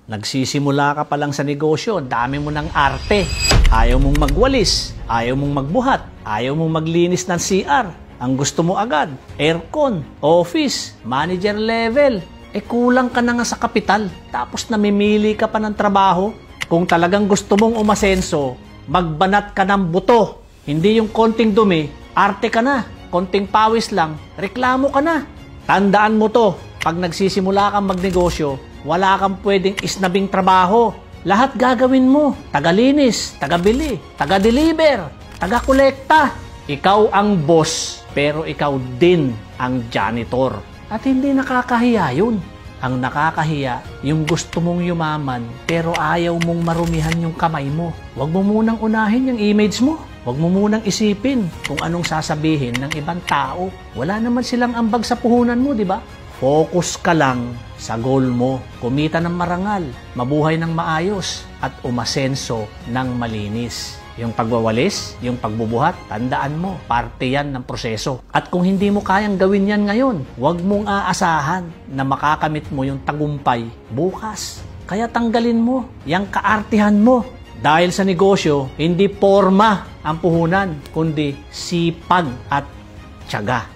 Nagsisimula ka pa lang sa negosyo, dami mo ng arte. Ayaw mong magwalis, ayaw mong magbuhat, ayaw mong maglinis ng CR. Ang gusto mo agad, aircon, office, manager level. Kulang ka na nga sa kapital. Tapos namimili ka pa ng trabaho. Kung talagang gusto mong umasenso, magbanat ka ng buto. Hindi yung konting dumi, arte ka na. Konting pawis lang, reklamo ka na. Tandaan mo to, pag nagsisimula kang magnegosyo, wala kang pwedeng isnabing trabaho. Lahat gagawin mo. Tagalinis, tagabili, taga-deliver, taga-kolekta. Ikaw ang boss, pero ikaw din ang janitor. At hindi nakakahiya yun. Ang nakakahiya, yung gusto mong yumaman, pero ayaw mong marumihan yung kamay mo. Huwag mo munang unahin yung image mo. Huwag mo munang isipin kung anong sasabihin ng ibang tao. Wala naman silang ambag sa puhunan mo, di ba? Focus ka lang sa goal mo. Kumita ng marangal, mabuhay ng maayos, at umasenso ng malinis. Yung pagwawalis, yung pagbubuhat, tandaan mo, parte yan ng proseso. At kung hindi mo kayang gawin yan ngayon, huwag mong aasahan na makakamit mo yung tagumpay bukas. Kaya tanggalin mo yung kaartihan mo. Dahil sa negosyo, hindi porma ang puhunan, kundi sipag at tiyaga.